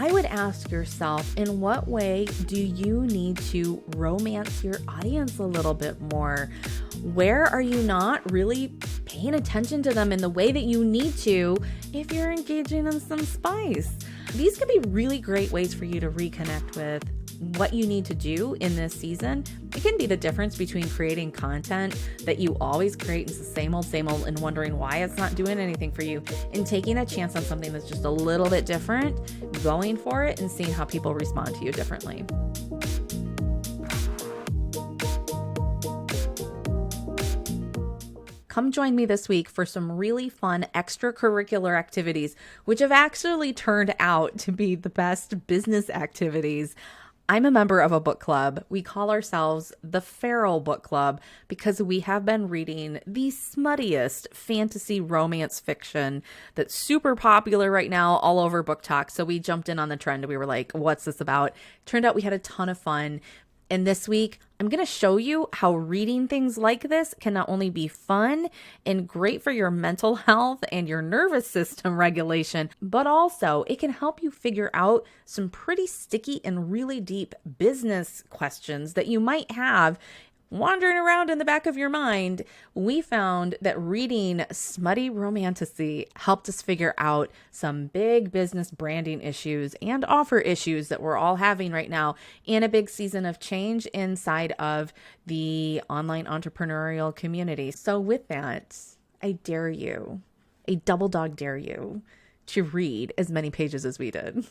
I would ask yourself, in what way do you need to romance your audience a little bit more? Where are you not really paying attention to them in the way that you need to if you're engaging in some spice? These could be really great ways for you to reconnect with what you need to do in this season. It can be the difference between creating content that you always create, it's the same old, and wondering why it's not doing anything for you, and taking a chance on something that's just a little bit different, going for it, and seeing how people respond to you differently. Come join me this week for some really fun extracurricular activities, which have actually turned out to be the best business activities. I'm a member of a book club. We call ourselves the Feral Book Club because we have been reading the smuttiest fantasy romance fiction that's super popular right now all over Book Talk. So we jumped in on the trend and we were like, what's this about? Turned out we had a ton of fun. And this week, I'm going to show you how reading things like this can not only be fun and great for your mental health and your nervous system regulation, but also it can help you figure out some pretty sticky and really deep business questions that you might have wandering around in the back of your mind. We found that reading smutty romantasy helped us figure out some big business branding issues and offer issues that we're all having right now in a big season of change inside of the online entrepreneurial community. So with that, I dare you, a double dog dare you, to read as many pages as we did.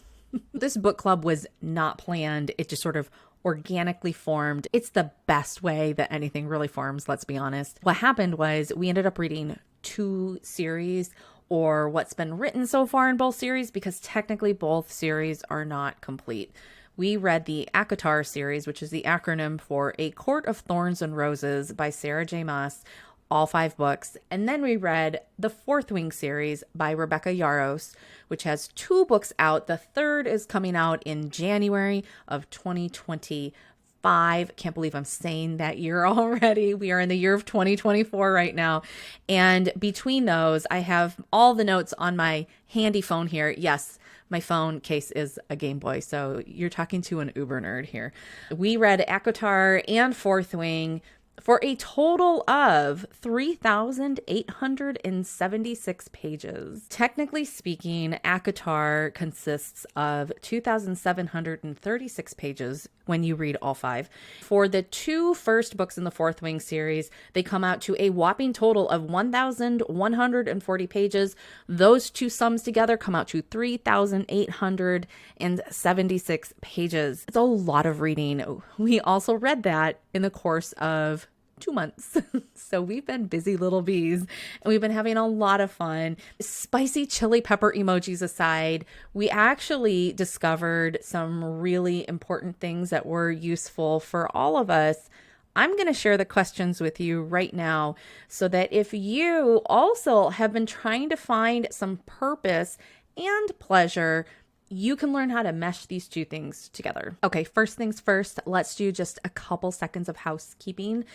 This book club was not planned. It just sort of organically formed. It's the best way that anything really forms, let's be honest. What happened was we ended up reading 2 series, or what's been written so far in both series, because technically both series are not complete. We read the ACOTAR series, which is the acronym for A Court of Thorns and Roses by Sarah J. Maas, all 5 books. And then we read the Fourth Wing series by Rebecca Yarros, which has 2 books out. The third is coming out in January of 2025. Can't believe I'm saying that year already. We are in the year of 2024 right now. And between those, I have all the notes on my handy phone here. Yes, my phone case is a Game Boy, so you're talking to an uber nerd here. We read ACOTAR and Fourth Wing for a total of 3,876 pages. Technically speaking, ACOTAR consists of 2,736 pages when you read all 5. For the 2 first books in the Fourth Wing series, they come out to a whopping total of 1,140 pages. Those 2 sums together come out to 3,876 pages. It's a lot of reading. We also read that in the course of 2 months. So we've been busy little bees and we've been having a lot of fun. Spicy chili pepper emojis aside, we actually discovered some really important things that were useful for all of us. I'm going to share the questions with you right now so that if you also have been trying to find some purpose and pleasure, you can learn how to mesh these 2 things together. Okay, first things first, let's do just a couple seconds of housekeeping.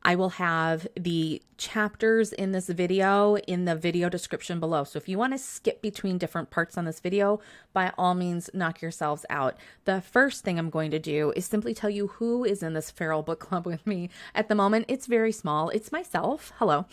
I will have the chapters in this video in the video description below. So if you want to skip between different parts on this video, by all means, knock yourselves out. The first thing I'm going to do is simply tell you who is in this Feral Book Club with me. At the moment, it's very small. It's myself. Hello.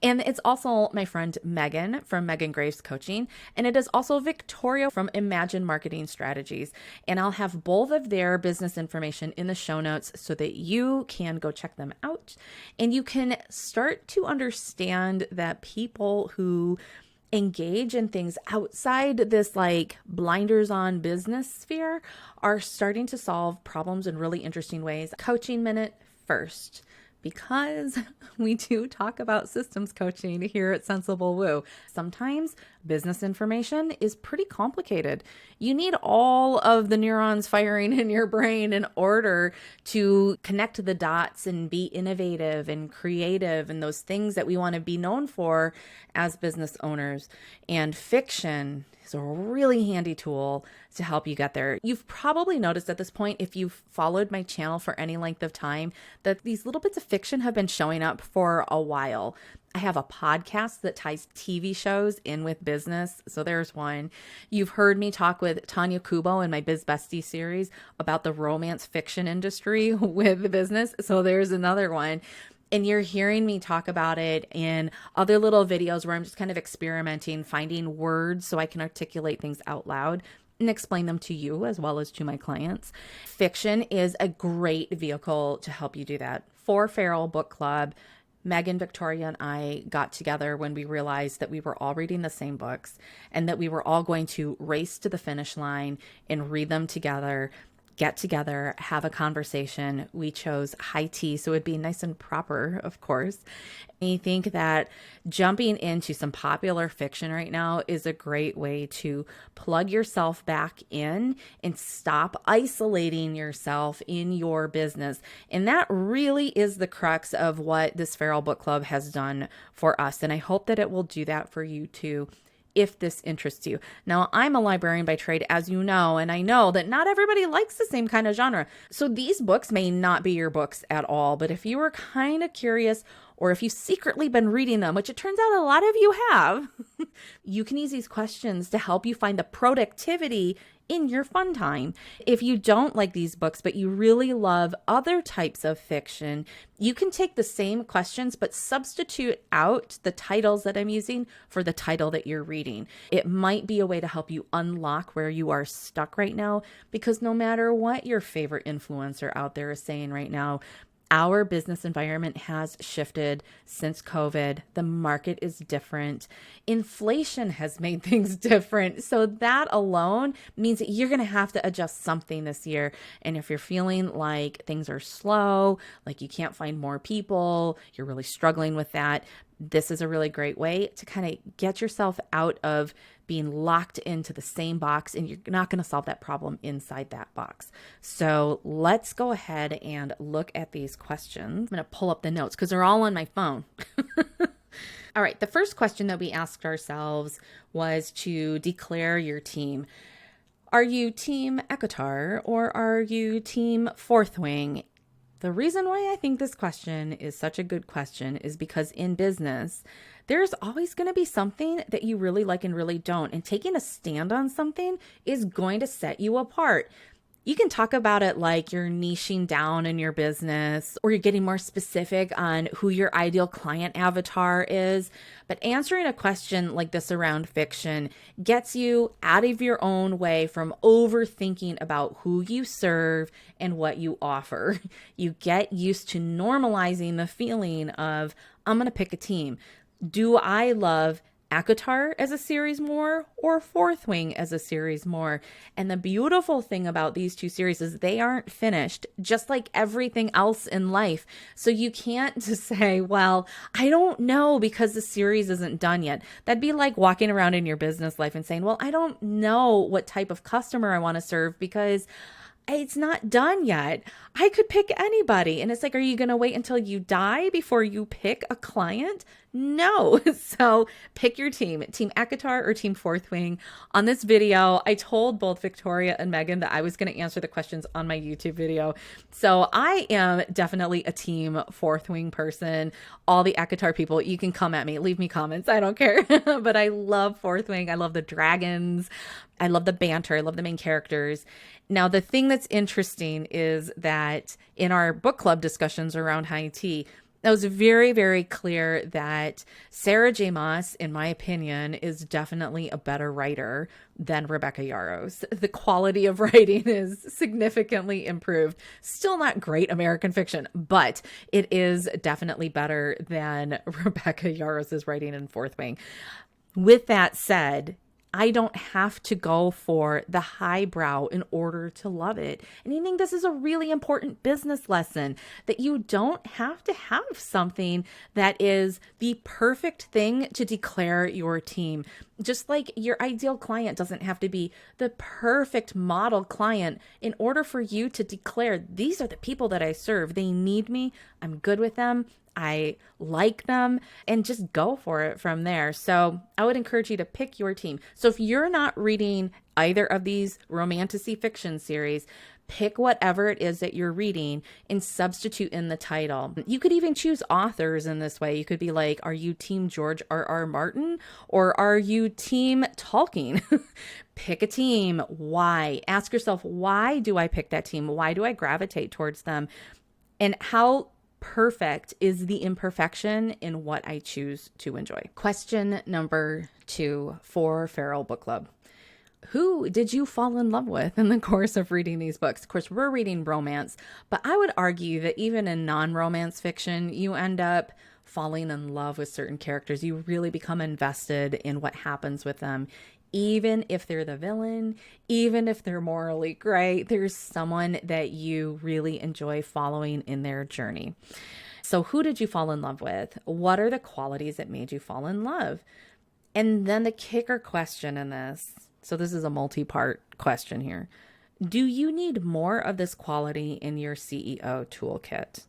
And it's also my friend Megan from Megan Graves Coaching. And it is also Victoria from Imagine Marketing Strategies. And I'll have both of their business information in the show notes so that you can go check them out. And you can start to understand that people who engage in things outside this like blinders on business sphere are starting to solve problems in really interesting ways. Coaching minute first, because we do talk about systems coaching here at Sensible Woo. Sometimes business information is pretty complicated. You need all of the neurons firing in your brain in order to connect the dots and be innovative and creative and those things that we want to be known for as business owners. And fiction is a really handy tool to help you get there. You've probably noticed at this point, if you've followed my channel for any length of time, that these little bits of fiction have been showing up for a while. I have a podcast that ties TV shows in with business. So there's one. You've heard me talk with Tanya Kubo in my Biz Bestie series about the romance fiction industry with the business. So there's another one. And you're hearing me talk about it in other little videos where I'm just kind of experimenting, finding words so I can articulate things out loud and explain them to you as well as to my clients. Fiction is a great vehicle to help you do that. For Feral Book Club, Megan, Victoria, and I got together when we realized that we were all reading the same books and that we were all going to race to the finish line and read them together, get together, have a conversation. We chose high tea, so it'd be nice and proper, of course. And I think that jumping into some popular fiction right now is a great way to plug yourself back in and stop isolating yourself in your business. And that really is the crux of what this Feral Book Club has done for us. And I hope that it will do that for you too, if this interests you. Now, I'm a librarian by trade, as you know, and I know that not everybody likes the same kind of genre. So these books may not be your books at all, but if you were kind of curious, or if you've secretly been reading them, which it turns out a lot of you have, you can use these questions to help you find the productivity in your fun time. If you don't like these books, but you really love other types of fiction, you can take the same questions, but substitute out the titles that I'm using for the title that you're reading. It might be a way to help you unlock where you are stuck right now, because no matter what your favorite influencer out there is saying right now, our business environment has shifted since COVID. The market is different. Inflation has made things different. So that alone means that you're going to have to adjust something this year. And if you're feeling like things are slow, like you can't find more people, you're really struggling with that, this is a really great way to kind of get yourself out of being locked into the same box, and you're not going to solve that problem inside that box. So let's go ahead and look at these questions. I'm going to pull up the notes because they're all on my phone. All right. The first question that we asked ourselves was to declare your team. Are you team ACOTAR or are you team Fourth Wing? The reason why I think this question is such a good question is because in business, there's always going to be something that you really like and really don't. And taking a stand on something is going to set you apart. You can talk about it like you're niching down in your business, or you're getting more specific on who your ideal client avatar is. But answering a question like this around fiction gets you out of your own way from overthinking about who you serve and what you offer. You get used to normalizing the feeling of, I'm going to pick a team. Do I love ACOTAR as a series more or Fourth Wing as a series more? And the beautiful thing about these two series is they aren't finished, just like everything else in life. So you can't just say, well, I don't know because the series isn't done yet. That'd be like walking around in your business life and saying, well, I don't know what type of customer I want to serve because it's not done yet. I could pick anybody. And it's like, are you going to wait until you die before you pick a client? No. So pick your team ACOTAR or team Fourth Wing. On this video, I told both Victoria and Megan that I was going to answer the questions on my YouTube video. So I am definitely a team Fourth Wing person. All the ACOTAR people, you can come at me, leave me comments. I don't care. But I love Fourth Wing. I love the dragons. I love the banter. I love the main characters. Now, the thing that's interesting is that in our book club discussions around high tea, it was very, very clear that Sarah J. Maas, in my opinion, is definitely a better writer than Rebecca Yarros. The quality of writing is significantly improved. Still not great American fiction, but it is definitely better than Rebecca Yarros' writing in Fourth Wing. With that said, I don't have to go for the highbrow in order to love it. And I think this is a really important business lesson, that you don't have to have something that is the perfect thing to declare your team. Just like your ideal client doesn't have to be the perfect model client in order for you to declare, these are the people that I serve. They need me. I'm good with them. I like them, and just go for it from there. So I would encourage you to pick your team. So if you're not reading either of these romantasy fiction series, pick whatever it is that you're reading and substitute in the title. You could even choose authors in this way. You could be like, are you team George R.R. Martin or are you team Tolkien? Pick a team. Why? Ask yourself, why do I pick that team? Why do I gravitate towards them? And how perfect is the imperfection in what I choose to enjoy? Question number 2 for Feral Book Club. Who did you fall in love with in the course of reading these books? Of course, we're reading romance, but I would argue that even in non-romance fiction, you end up falling in love with certain characters. You really become invested in what happens with them. Even if they're the villain, even if they're morally gray, there's someone that you really enjoy following in their journey. So who did you fall in love with? What are the qualities that made you fall in love? And then the kicker question in this, so this is a multi-part question here. Do you need more of this quality in your CEO toolkit?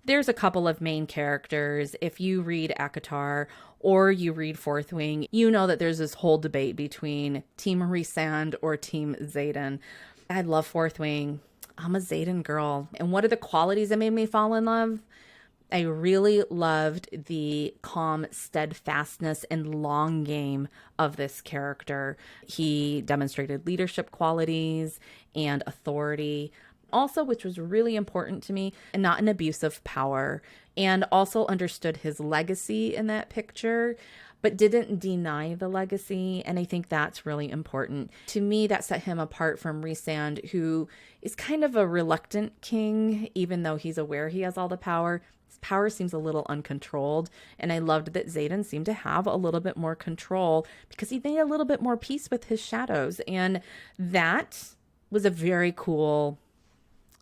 There's a couple of main characters. If you read ACOTAR or you read Fourth Wing, you know that there's this whole debate between Team Rhysand or Team Xaden. I love Fourth Wing. I'm a Xaden girl. And what are the qualities that made me fall in love? I really loved the calm steadfastness and long game of this character. He demonstrated leadership qualities and authority. Also, which was really important to me, and not an abuse of power, and also understood his legacy in that picture, but didn't deny the legacy. And I think that's really important. To me, that set him apart from Rhysand, who is kind of a reluctant king, even though he's aware he has all the power. His power seems a little uncontrolled. And I loved that Xaden seemed to have a little bit more control because he made a little bit more peace with his shadows. And that was a very cool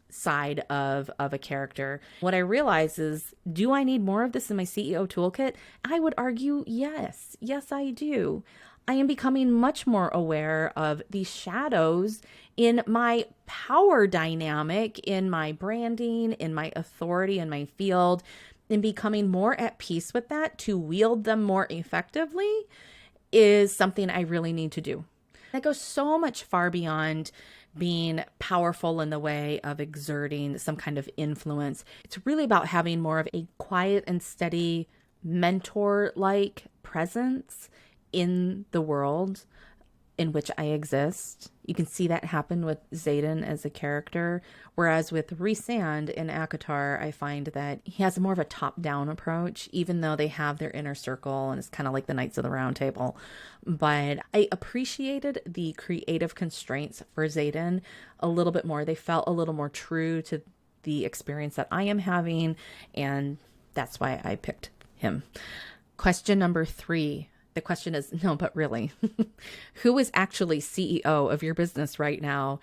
side of a character. What I realize is, do I need more of this in my CEO toolkit? I would argue yes. Yes, I do. I am becoming much more aware of the shadows in my power dynamic, in my branding, in my authority, in my field, and becoming more at peace with that to wield them more effectively is something I really need to do. That goes so much far beyond being powerful in the way of exerting some kind of influence. It's really about having more of a quiet and steady mentor-like presence in the world in which I exist. You can see that happen with Xaden as a character, whereas with Rhysand in ACOTAR, I find that he has more of a top-down approach, even though they have their inner circle, and it's kind of like the Knights of the Round Table. But I appreciated the creative constraints for Xaden a little bit more. They felt a little more true to the experience that I am having, and that's why I picked him. Question number 3. The question is, no, but really, who is actually CEO of your business right now?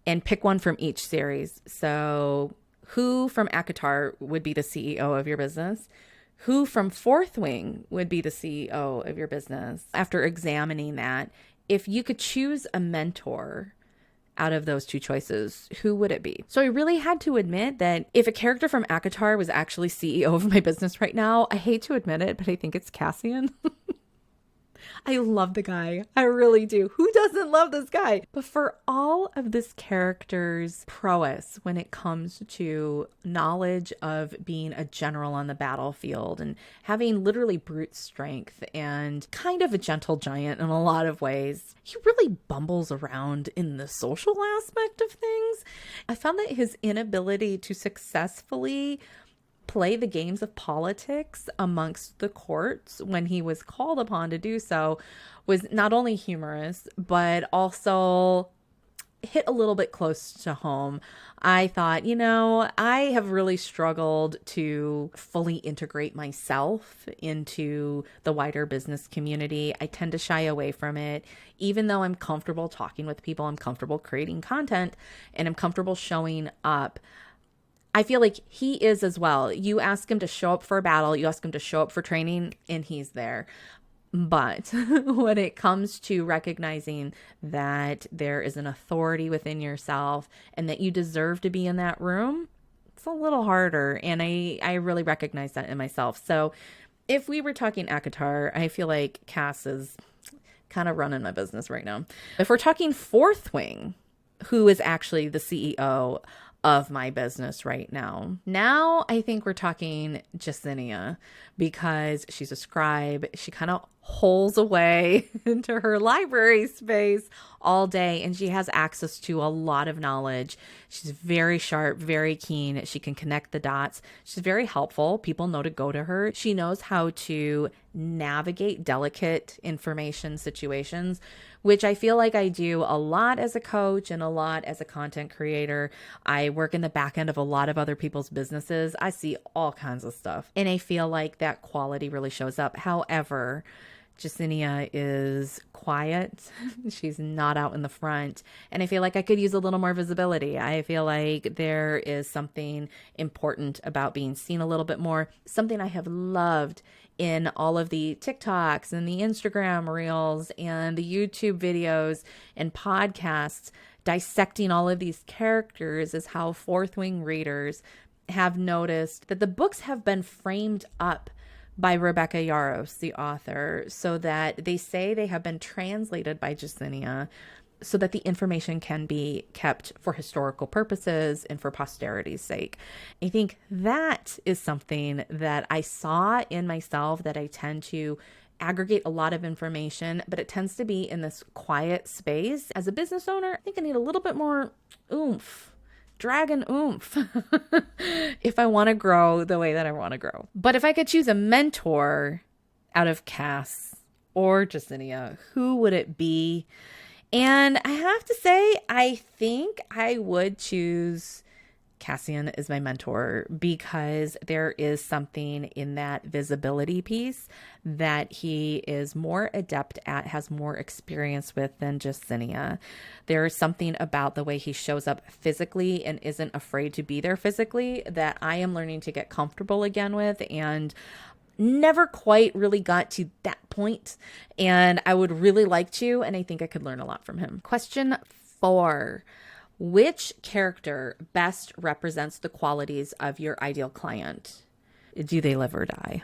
And pick one from each series. So who from ACOTAR would be the CEO of your business? Who from Fourth Wing would be the CEO of your business? After examining that, if you could choose a mentor out of those two choices, who would it be? So I really had to admit that if a character from ACOTAR was actually CEO of my business right now, I hate to admit it, but I think it's Cassian. I love the guy. I really do. Who doesn't love this guy? But for all of this character's prowess when it comes to knowledge of being a general on the battlefield and having literally brute strength and kind of a gentle giant in a lot of ways, he really bumbles around in the social aspect of things. I found that his inability to successfully play the games of politics amongst the courts when he was called upon to do so was not only humorous, but also hit a little bit close to home. I thought, I have really struggled to fully integrate myself into the wider business community. I tend to shy away from it. Even though I'm comfortable talking with people, I'm comfortable creating content, and I'm comfortable showing up, I feel like he is as well. You ask him to show up for a battle, you ask him to show up for training, and he's there. But when it comes to recognizing that there is an authority within yourself and that you deserve to be in that room, a little harder. And I really recognize that in myself. So if we were talking ACOTAR, I feel like Cass is kind of running my business right now. If we're talking fourth wing, who is actually the CEO of my business right now. Now I think we're talking Jacinia, because she's a scribe. She kind of holes away into her library space all day, and she has access to a lot of knowledge. She's very sharp, very keen. She can connect the dots. She's very helpful. People know to go to her. She knows how to navigate delicate information situations, which I feel like I do a lot as a coach and a lot as a content creator. I work in the back end of a lot of other people's businesses. I see all kinds of stuff, and I feel like that quality really shows up. However, Jacinia is quiet. She's not out in the front. And I feel like I could use a little more visibility. I feel like there is something important about being seen a little bit more. Something I have loved in all of the TikToks and the Instagram reels and the YouTube videos and podcasts dissecting all of these characters is how fourth wing readers have noticed that the books have been framed up by Rebecca Yarros, the author, so that they say they have been translated by Jacinia so that the information can be kept for historical purposes and for posterity's sake. I think that is something that I saw in myself, that I tend to aggregate a lot of information, but it tends to be in this quiet space. As a business owner, I think I need a little bit more oomph. Dragon oomph if I want to grow the way that I want to grow. But if I could choose a mentor out of Cass or Jacinia, who would it be? And I have to say, I think I would choose Cassian as my mentor, because there is something in that visibility piece that he is more adept at, has more experience with than Jacinia. There is something about the way he shows up physically and isn't afraid to be there physically that I am learning to get comfortable again with, and never quite really got to that point. And I would really like to, and I think I could learn a lot from him. Question 4. Which character best represents the qualities of your ideal client? Do they live or die?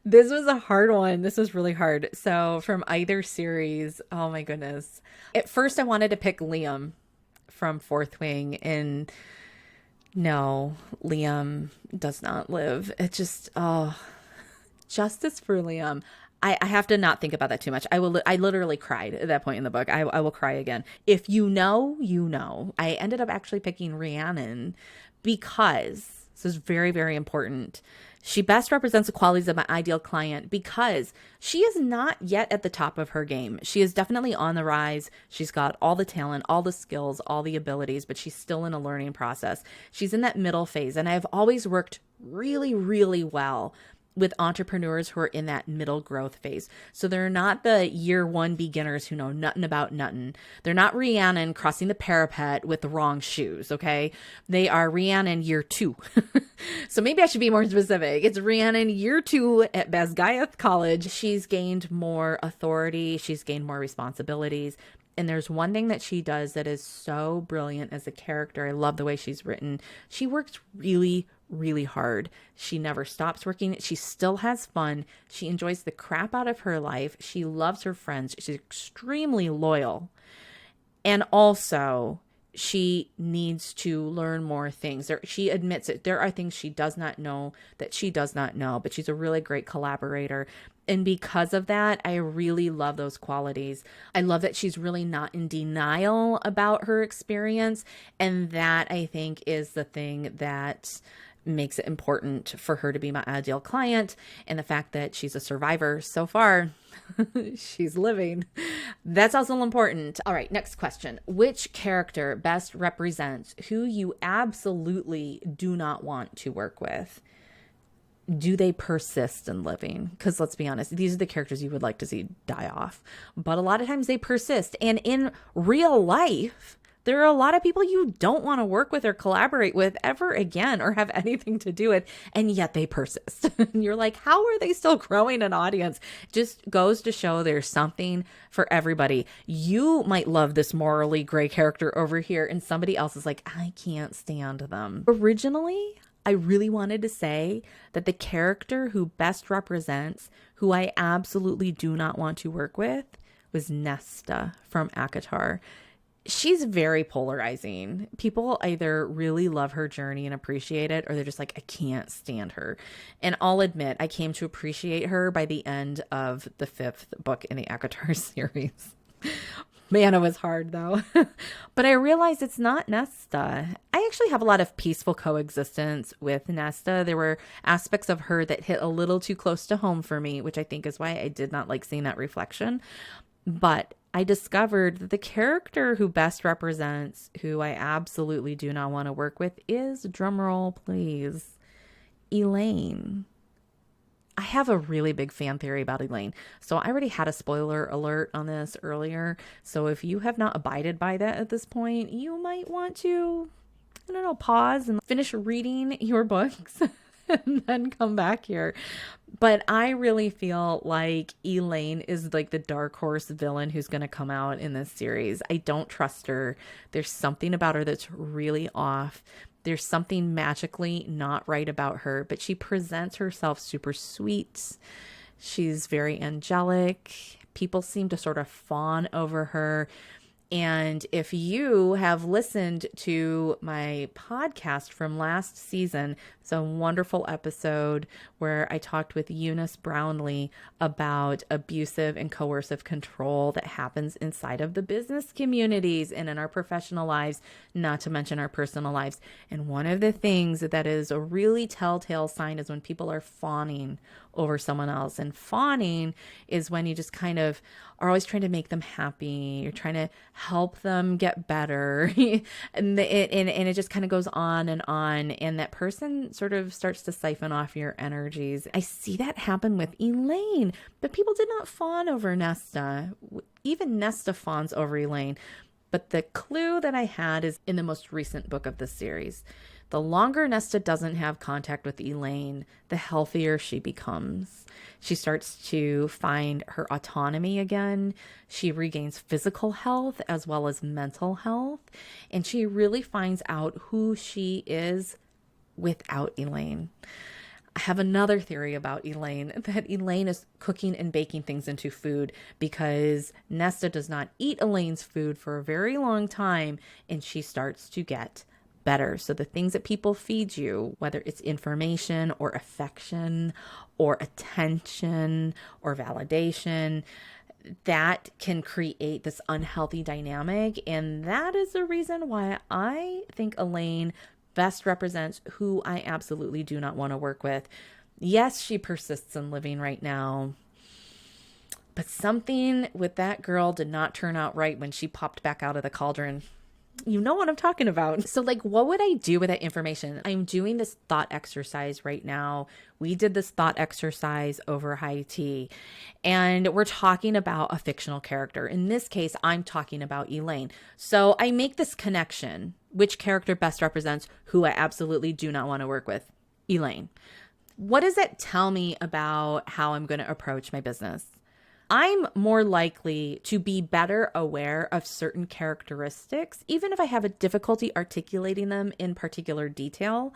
This was a hard one. This was really hard. So from either series, oh my goodness. At first I wanted to pick Liam from Fourth Wing, and no, Liam does not live. It just, justice for Liam. I have to not think about that too much. I literally cried at that point in the book. I will cry again. If you know, you know. I ended up actually picking Rhiannon because this is very, very important. She best represents the qualities of my ideal client because she is not yet at the top of her game. She is definitely on the rise. She's got all the talent, all the skills, all the abilities, but she's still in a learning process. She's in that middle phase, and I've always worked really, really well with entrepreneurs who are in that middle growth phase. So they're not the year one beginners who know nothing about nothing. They're not Rhiannon crossing the parapet with the wrong shoes, okay? They are Rhiannon year 2. So maybe I should be more specific. It's Rhiannon year 2 at Basgiath College. She's gained more authority. She's gained more responsibilities. And there's one thing that she does that is so brilliant as a character. I love the way she's written. She works really, really hard. She never stops working. She still has fun. She enjoys the crap out of her life. She loves her friends. She's extremely loyal. And also, she needs to learn more things. She admits it. There are things she does not know that she does not know, but she's a really great collaborator. And because of that, I really love those qualities. I love that she's really not in denial about her experience. And that, I think, is the thing that makes it important for her to be my ideal client. And the fact that she's a survivor so far, she's living. That's also important. All right, next question. Which character best represents who you absolutely do not want to work with? Do they persist in living? Because let's be honest, these are the characters you would like to see die off. But a lot of times they persist. And in real life, There are a lot of people you don't want to work with or collaborate with ever again or have anything to do with, and yet they persist. And you're like, how are they still growing an audience? Just goes to show there's something for everybody. You might love this morally gray character over here, and somebody else is like, I can't stand them. Originally, I really wanted to say that the character who best represents who I absolutely do not want to work with was Nesta from ACOTAR. She's very polarizing. People either really love her journey and appreciate it, or they're just like, I can't stand her. And I'll admit, I came to appreciate her by the end of the 5th book in the ACOTAR series. Man, it was hard though. But I realized it's not Nesta. I actually have a lot of peaceful coexistence with Nesta. There were aspects of her that hit a little too close to home for me, which I think is why I did not like seeing that reflection. But I discovered that the character who best represents who I absolutely do not want to work with is, drumroll please, Elaine. I have a really big fan theory about Elaine. So I already had a spoiler alert on this earlier. So if you have not abided by that at this point, you might want to, I don't know, pause and finish reading your books and then come back here. But I really feel like Elaine is like the dark horse villain who's going to come out in this series. I don't trust her. There's something about her that's really off. There's something magically not right about her, but she presents herself super sweet. She's very angelic. People seem to sort of fawn over her. And if you have listened to my podcast from last season, it's a wonderful episode where I talked with Eunice Brownlee about abusive and coercive control that happens inside of the business communities and in our professional lives, not to mention our personal lives. And one of the things that is a really telltale sign is when people are fawning over someone else. And fawning is when you just kind of are always trying to make them happy. You're trying to help them get better. and it just kind of goes on. And that person sort of starts to siphon off your energies. I see that happen with Elaine, but people did not fawn over Nesta. Even Nesta fawns over Elaine. But the clue that I had is in the most recent book of this series. The longer Nesta doesn't have contact with Elaine, the healthier she becomes. She starts to find her autonomy again. She regains physical health as well as mental health. And she really finds out who she is without Elaine. I have another theory about Elaine, that Elaine is cooking and baking things into food because Nesta does not eat Elaine's food for a very long time, and she starts to get better. So the things that people feed you, whether it's information or affection or attention or validation, that can create this unhealthy dynamic. And that is the reason why I think Elaine best represents who I absolutely do not want to work with. Yes, she persists in living right now, but something with that girl did not turn out right when she popped back out of the cauldron. You know what I'm talking about. So like, what would I do with that information? I'm doing this thought exercise right now. We did this thought exercise over high tea, and we're talking about a fictional character. In this case, I'm talking about Elaine. So I make this connection. Which character best represents who I absolutely do not want to work with? Elaine. What does that tell me about how I'm going to approach my business? I'm more likely to be better aware of certain characteristics, even if I have a difficulty articulating them in particular detail.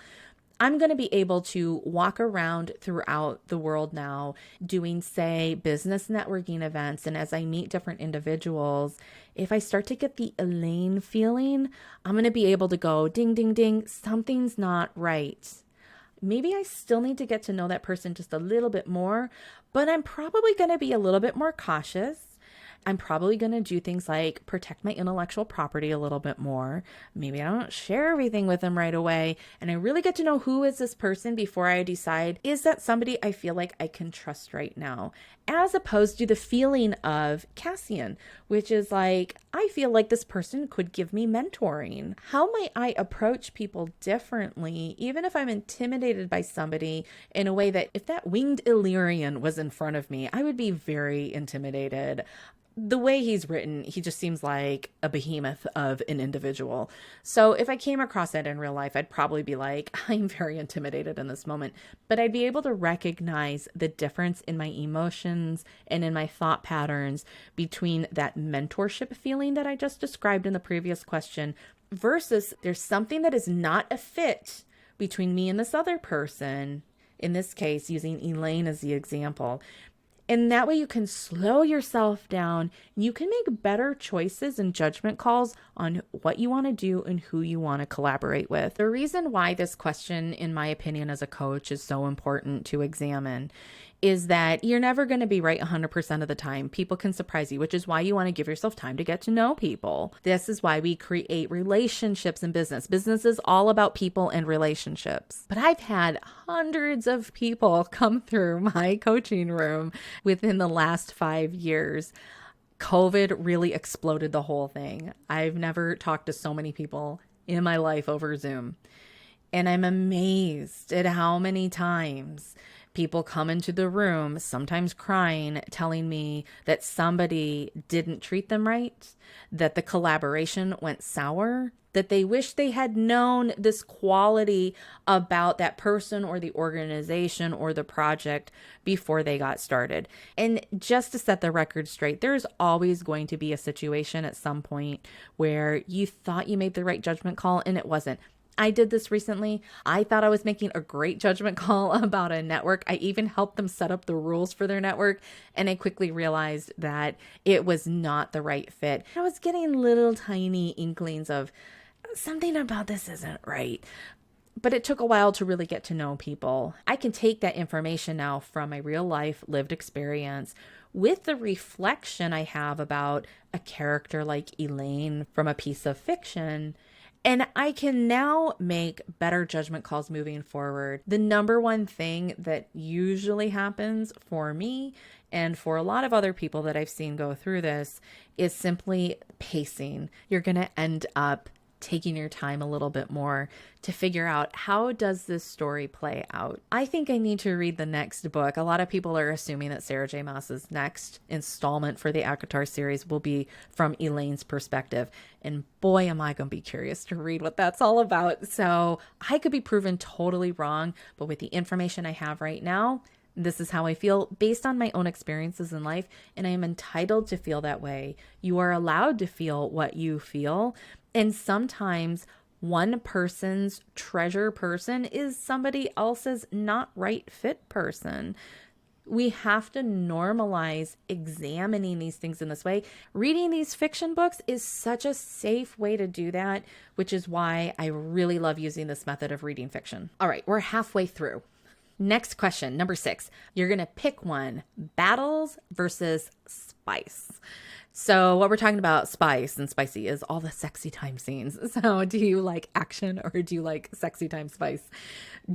I'm going to be able to walk around throughout the world now doing, say, business networking events. And as I meet different individuals, if I start to get the Elaine feeling, I'm going to be able to go, ding, ding, ding, something's not right. Maybe I still need to get to know that person just a little bit more, but I'm probably going to be a little bit more cautious. I'm probably going to do things like protect my intellectual property a little bit more. Maybe I don't share everything with them right away. And I really get to know who is this person before I decide, is that somebody I feel like I can trust right now? As opposed to the feeling of Cassian, which is like, I feel like this person could give me mentoring. How might I approach people differently, even if I'm intimidated by somebody in a way that if that winged Illyrian was in front of me, I would be very intimidated. The way he's written, he just seems like a behemoth of an individual. So if I came across that in real life, I'd probably be like, I'm very intimidated in this moment. But I'd be able to recognize the difference in my emotions and in my thought patterns between that mentorship feeling that I just described in the previous question versus there's something that is not a fit between me and this other person. In this case, using Elaine as the example. And that way you can slow yourself down. You can make better choices and judgment calls on what you want to do and who you want to collaborate with. The reason why this question, in my opinion, as a coach is so important to examine is that you're never going to be right 100% of the time. People can surprise you, which is why you want to give yourself time to get to know people. This is why we create relationships in business. Business is all about people and relationships. But I've had hundreds of people come through my coaching room within the last 5 years. COVID really exploded the whole thing. I've never talked to so many people in my life over Zoom. And I'm amazed at how many times people come into the room, sometimes crying, telling me that somebody didn't treat them right, that the collaboration went sour, that they wish they had known this quality about that person or the organization or the project before they got started. And just to set the record straight, there's always going to be a situation at some point where you thought you made the right judgment call and it wasn't. I did this recently. I thought I was making a great judgment call about a network. I even helped them set up the rules for their network. And I quickly realized that it was not the right fit. I was getting little tiny inklings of something about this isn't right. But it took a while to really get to know people. I can take that information now from my real life lived experience with the reflection I have about a character like Elaine from a piece of fiction. And I can now make better judgment calls moving forward. The number one thing that usually happens for me and for a lot of other people that I've seen go through this is simply pacing. You're going to end up taking your time a little bit more to figure out how does this story play out. I think I need to read the next book. A lot of people are assuming that Sarah J. Maas's next installment for the ACOTAR series will be from Elaine's perspective. And boy, am I going to be curious to read what that's all about. So I could be proven totally wrong, but with the information I have right now, this is how I feel based on my own experiences in life, and I am entitled to feel that way. You are allowed to feel what you feel, and sometimes one person's treasure person is somebody else's not right fit person. We have to normalize examining these things in this way. Reading these fiction books is such a safe way to do that, which is why I really love using this method of reading fiction. All right, we're halfway through. Next question, number 6. You're going to pick one, battles versus spice. So what we're talking about, spice and spicy, is all the sexy time scenes. So do you like action or do you like sexy time spice?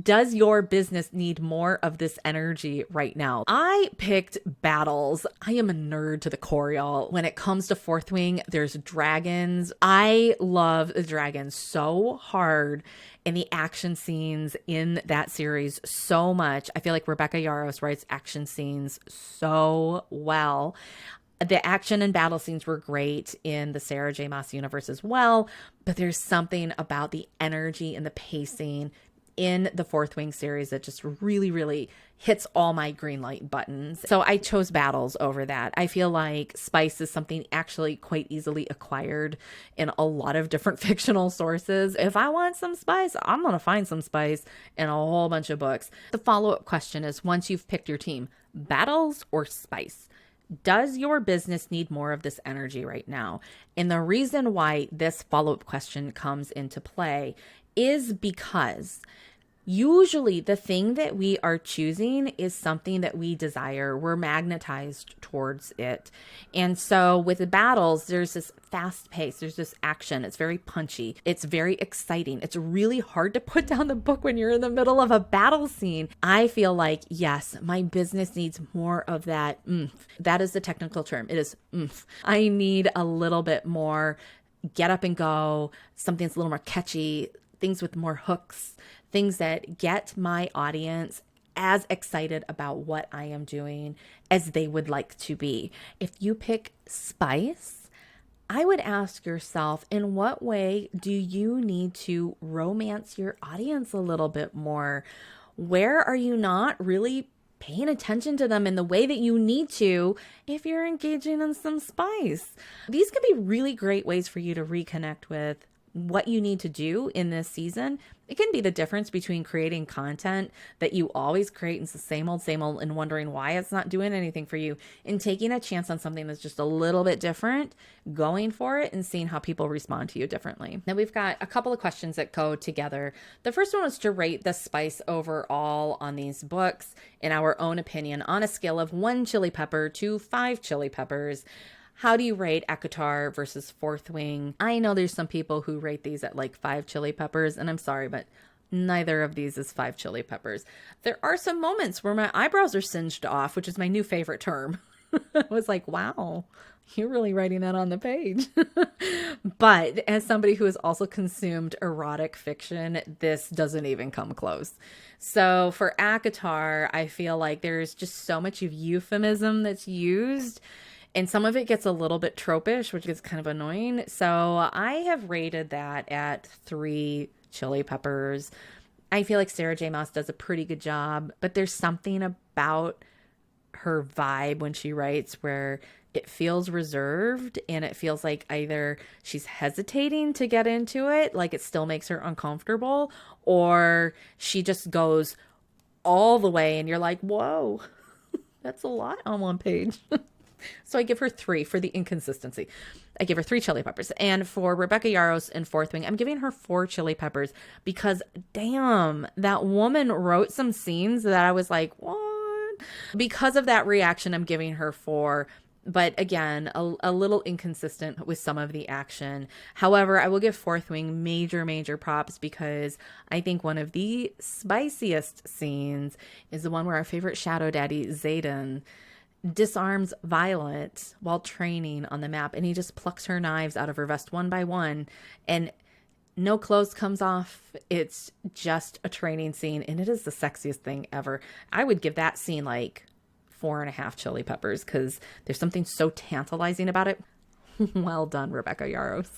Does your business need more of this energy right now? I picked battles. I am a nerd to the core, y'all. When it comes to Fourth Wing, there's dragons. I love the dragons so hard. And the action scenes in that series so much. I feel like Rebecca Yarros writes action scenes so well. The action and battle scenes were great in the Sarah J. Maas universe as well, but there's something about the energy and the pacing in the Fourth Wing series that just really, really hits all my green light buttons. So I chose battles over that. I feel like spice is something actually quite easily acquired in a lot of different fictional sources. If I want some spice, I'm going to find some spice in a whole bunch of books. The follow-up question is, once you've picked your team, battles or spice? Does your business need more of this energy right now? And the reason why this follow-up question comes into play is because Usually the thing that we are choosing is something that we desire. We're magnetized towards it. And so with the battles, there's this fast pace, there's this action. It's very punchy. It's very exciting. It's really hard to put down the book when you're in the middle of a battle scene. I feel like, yes, my business needs more of that oomph. That is the technical term. It is oomph. I need a little bit more get up and go, something that's a little more catchy, things with more hooks, things that get my audience as excited about what I am doing as they would like to be. If you pick spice, I would ask yourself, in what way do you need to romance your audience a little bit more? Where are you not really paying attention to them in the way that you need to if you're engaging in some spice? These can be really great ways for you to reconnect with what you need to do in this season. It can be the difference between creating content that you always create and it's the same old, and wondering why it's not doing anything for you, and taking a chance on something that's just a little bit different, going for it and seeing how people respond to you differently. Now we've got a couple of questions that go together. The first one was to rate the spice overall on these books in our own opinion on a scale of 1 chili pepper to 5 chili peppers. How do you rate ACOTAR versus Fourth Wing? I know there's some people who rate these at like 5 chili peppers, and I'm sorry, but neither of these is 5 chili peppers. There are some moments where my eyebrows are singed off, which is my new favorite term. I was like, wow, you're really writing that on the page. But as somebody who has also consumed erotic fiction, this doesn't even come close. So for ACOTAR, I feel like there's just so much of euphemism that's used, and some of it gets a little bit tropish, which is kind of annoying. So I have rated that at 3 chili peppers. I feel like Sarah J. Maas does a pretty good job, but there's something about her vibe when she writes where it feels reserved, and it feels like either she's hesitating to get into it, like it still makes her uncomfortable, or she just goes all the way and you're like, whoa, that's a lot on one page. So I give her 3 for the inconsistency. I give her 3 chili peppers. And for Rebecca Yarros in Fourth Wing, I'm giving her 4 chili peppers because, damn, that woman wrote some scenes that I was like, what? Because of that reaction, I'm giving her 4. But again, a little inconsistent with some of the action. However, I will give Fourth Wing major props because I think one of the spiciest scenes is the one where our favorite shadow daddy, Zayden, disarms Violet while training on the map, and he just plucks her knives out of her vest one by one, and no clothes comes off. It's just a training scene, and it is the sexiest thing ever. I would give that scene like 4.5 chili peppers because there's something so tantalizing about it. Well done, Rebecca Yarros.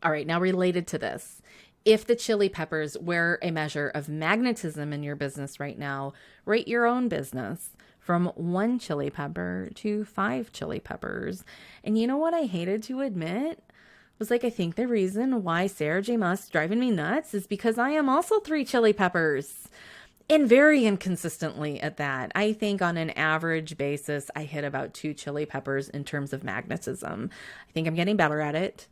All right, now related to this, if the chili peppers were a measure of magnetism in your business right now, rate your own business from 1 chili pepper to 5 chili peppers. And you know what I hated to admit was, like, I think the reason why Sarah J. Maas is driving me nuts is because I am also 3 chili peppers, and very inconsistently at that. I think on an average basis, I hit about 2 chili peppers in terms of magnetism. I think I'm getting better at it.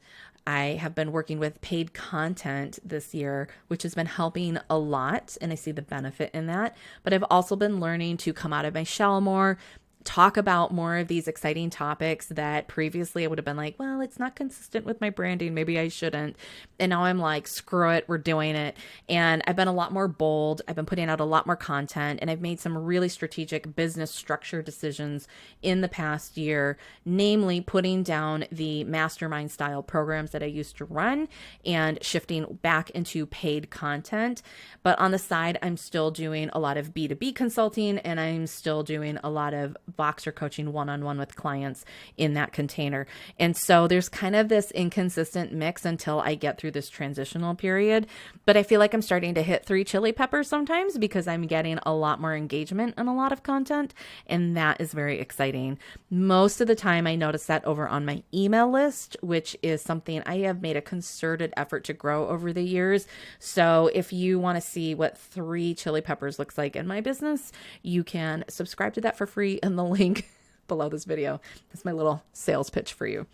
I have been working with paid content this year, which has been helping a lot, and I see the benefit in that. But I've also been learning to come out of my shell more, talk about more of these exciting topics that previously I would have been like, well, it's not consistent with my branding, maybe I shouldn't. And now I'm like, screw it, we're doing it. And I've been a lot more bold. I've been putting out a lot more content, and I've made some really strategic business structure decisions in the past year, namely putting down the mastermind style programs that I used to run and shifting back into paid content. But on the side, I'm still doing a lot of B2B consulting, and I'm still doing a lot of Voxer coaching one-on-one with clients in that container. And so there's kind of this inconsistent mix until I get through this transitional period. But I feel like I'm starting to hit 3 chili peppers sometimes because I'm getting a lot more engagement and a lot of content. And that is very exciting. Most of the time I notice that over on my email list, which is something I have made a concerted effort to grow over the years. So if you want to see what 3 chili peppers looks like in my business, you can subscribe to that for free in the link below this video. That's my little sales pitch for you.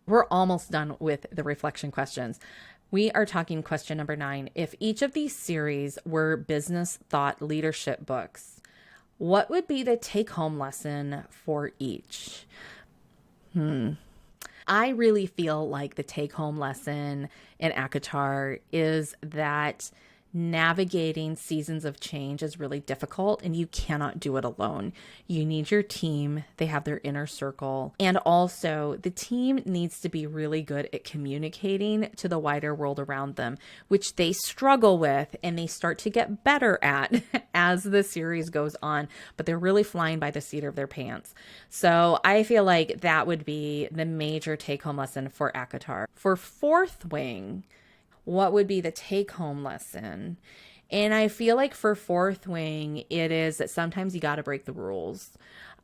We're almost done with the reflection questions. We are talking question number 9. If each of these series were business thought leadership books, what would be the take-home lesson for each? I really feel like the take-home lesson in ACOTAR is that navigating seasons of change is really difficult and you cannot do it alone. You need your team. They have their inner circle. And also the team needs to be really good at communicating to the wider world around them, which they struggle with and they start to get better at as the series goes on, but they're really flying by the seat of their pants. So I feel like that would be the major take-home lesson for ACOTAR. For Fourth Wing, what would be the take-home lesson? And I feel like for Fourth Wing, it is that sometimes you got to break the rules.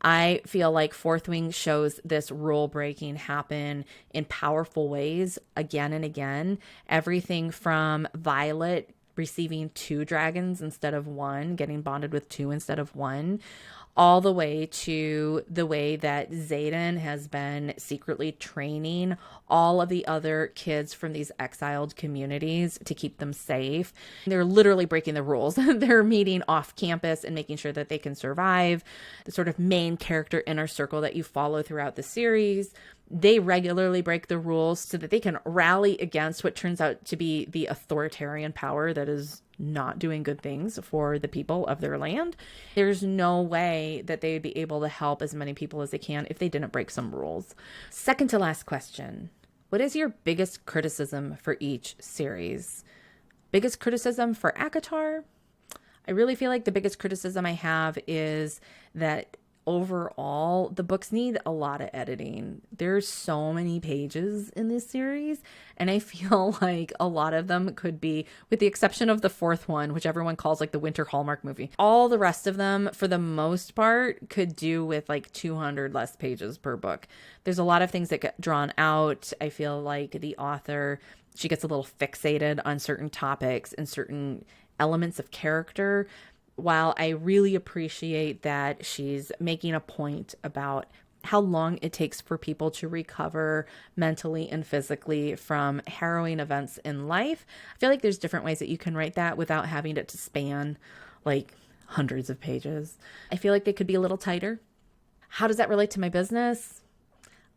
I feel like Fourth Wing shows this rule breaking happen in powerful ways again and again. Everything from Violet receiving 2 dragons instead of 1, getting bonded with 2 instead of 1, all the way to the way that Xaden has been secretly training all of the other kids from these exiled communities to keep them safe. They're literally breaking the rules. They're meeting off campus and making sure that they can survive. The sort of main character inner circle that you follow throughout the series, they regularly break the rules so that they can rally against what turns out to be the authoritarian power that is not doing good things for the people of their land. There's no way that they would be able to help as many people as they can if they didn't break some rules. Second to last question. What is your biggest criticism for each series? Biggest criticism for ACOTAR? I really feel like the biggest criticism I have is that overall, the books need a lot of editing. There's so many pages in this series, and I feel like a lot of them could be, with the exception of the 4th one, which everyone calls like the Winter Hallmark movie, all the rest of them, for the most part, could do with like 200 less pages per book. There's a lot of things that get drawn out. I feel like the author, she gets a little fixated on certain topics and certain elements of character. While I really appreciate that she's making a point about how long it takes for people to recover mentally and physically from harrowing events in life, I feel like there's different ways that you can write that without having it to span like hundreds of pages. I feel like they could be a little tighter. How does that relate to my business?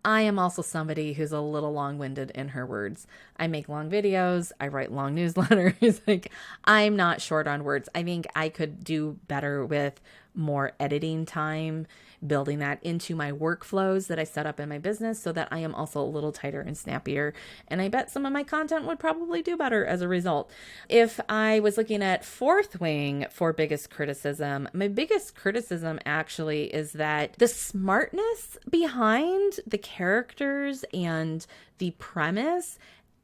I am also somebody who's a little long-winded in her words. I make long videos. I write long newsletters. Like, I'm not short on words. I think I could do better with more editing time, building that into my workflows that I set up in my business so that I am also a little tighter and snappier. And I bet some of my content would probably do better as a result. If I was looking at Fourth Wing for biggest criticism, my biggest criticism actually is that the smartness behind the characters and the premise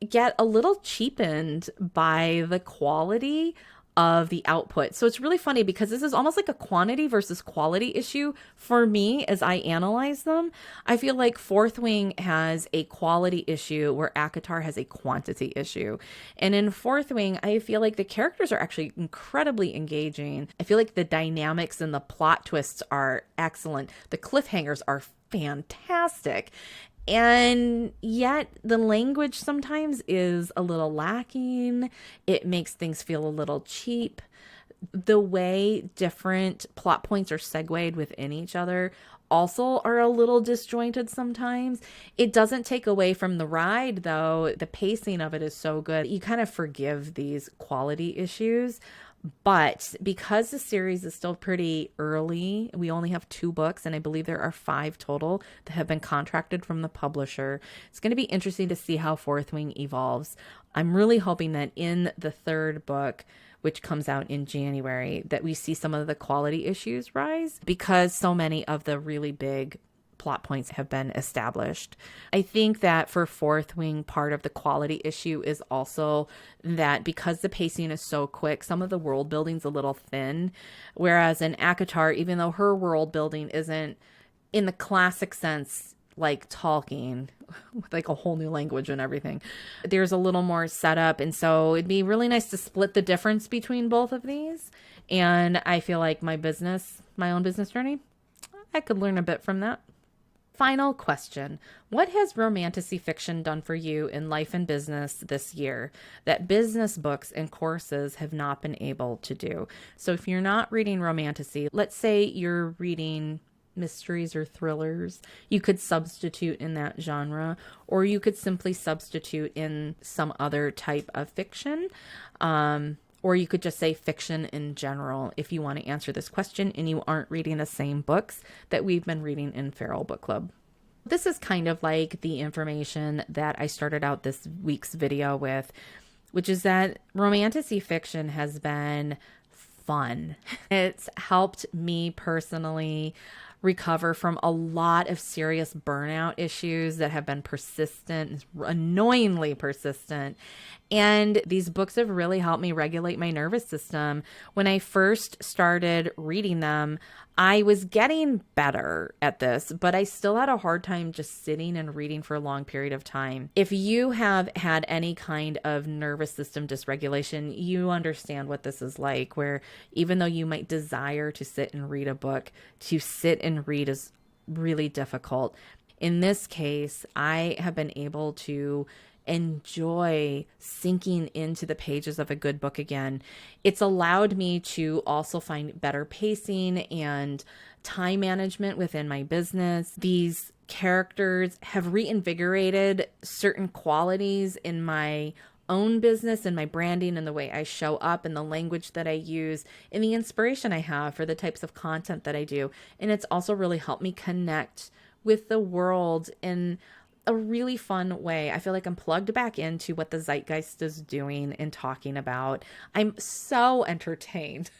get a little cheapened by the quality of the output. So it's really funny because this is almost like a quantity versus quality issue for me as I analyze them. I feel like Fourth Wing has a quality issue where ACOTAR has a quantity issue. And in Fourth Wing, I feel like the characters are actually incredibly engaging. I feel like the dynamics and the plot twists are excellent. The cliffhangers are fantastic. And yet the language sometimes is a little lacking. It makes things feel a little cheap. The way different plot points are segued within each other also are a little disjointed sometimes. It doesn't take away from the ride, though. The pacing of it is so good. You kind of forgive these quality issues. But because the series is still pretty early, we only have 2 books, and I believe there are 5 total that have been contracted from the publisher. It's going to be interesting to see how Fourth Wing evolves. I'm really hoping that in the 3rd book, which comes out in January, that we see some of the quality issues rise because so many of the really big plot points have been established. I think that for Fourth Wing, part of the quality issue is also that because the pacing is so quick, some of the world building's a little thin. Whereas in ACOTAR, even though her world building isn't in the classic sense like Tolkien, with like a whole new language and everything, there's a little more setup. And so it'd be really nice to split the difference between both of these. And I feel like my own business journey, I could learn a bit from that. Final question. What has romantasy fiction done for you in life and business this year that business books and courses have not been able to do? So if you're not reading romantasy, let's say you're reading mysteries or thrillers, you could substitute in that genre, or you could simply substitute in some other type of fiction. Or you could just say fiction in general if you want to answer this question and you aren't reading the same books that we've been reading in Feral Book Club. This is kind of like the information that I started out this week's video with, which is that romantasy fiction has been fun. It's helped me personally recover from a lot of serious burnout issues that have been persistent, annoyingly persistent. And these books have really helped me regulate my nervous system. When I first started reading them, I was getting better at this, but I still had a hard time just sitting and reading for a long period of time. If you have had any kind of nervous system dysregulation, you understand what this is like, where even though you might desire to sit and read a book, to sit and read is really difficult. In this case, I have been able to enjoy sinking into the pages of a good book again. It's allowed me to also find better pacing and time management within my business. These characters have reinvigorated certain qualities in my own business and my branding and the way I show up and the language that I use and the inspiration I have for the types of content that I do. And it's also really helped me connect with the world in a really fun way. I feel like I'm plugged back into what the zeitgeist is doing and talking about. I'm so entertained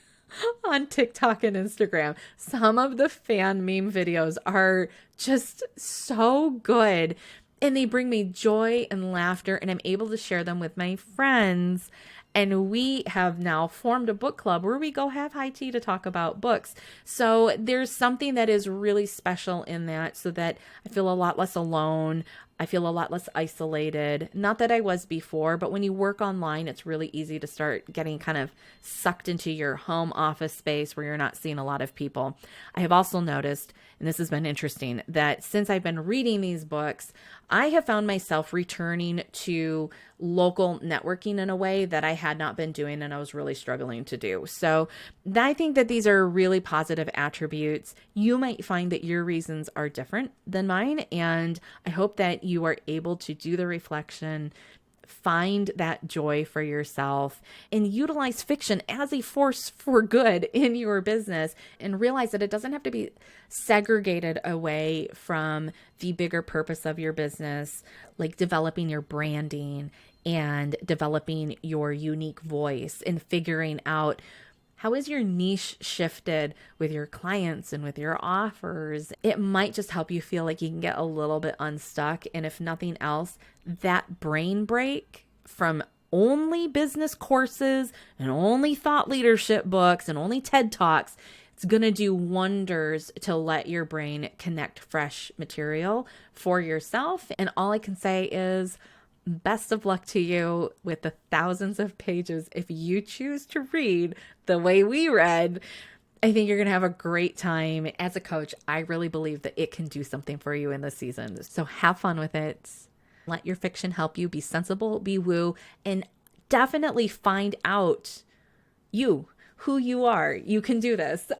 on TikTok and Instagram. Some of the fan meme videos are just so good and they bring me joy and laughter, and I'm able to share them with my friends. And we have now formed a book club where we go have high tea to talk about books. So there's something that is really special in that, so that I feel a lot less alone. I feel a lot less isolated. Not that I was before, but when you work online, it's really easy to start getting kind of sucked into your home office space where you're not seeing a lot of people. I have also noticed, and this has been interesting, that since I've been reading these books, I have found myself returning to local networking in a way that I had not been doing and I was really struggling to do. So I think that these are really positive attributes. You might find that your reasons are different than mine, and I hope that you are able to do the reflection, find that joy for yourself, and utilize fiction as a force for good in your business, and realize that it doesn't have to be segregated away from the bigger purpose of your business, like developing your branding and developing your unique voice and figuring out how is your niche shifted with your clients and with your offers. It might just help you feel like you can get a little bit unstuck. And if nothing else, that brain break from only business courses and only thought leadership books and only TED Talks, it's going to do wonders to let your brain connect fresh material for yourself. And all I can say is, best of luck to you with the thousands of pages. If you choose to read the way we read, I think you're going to have a great time. As a coach, I really believe that it can do something for you in this season. So have fun with it. Let your fiction help you be sensible, be woo, and definitely find out who you are. You can do this.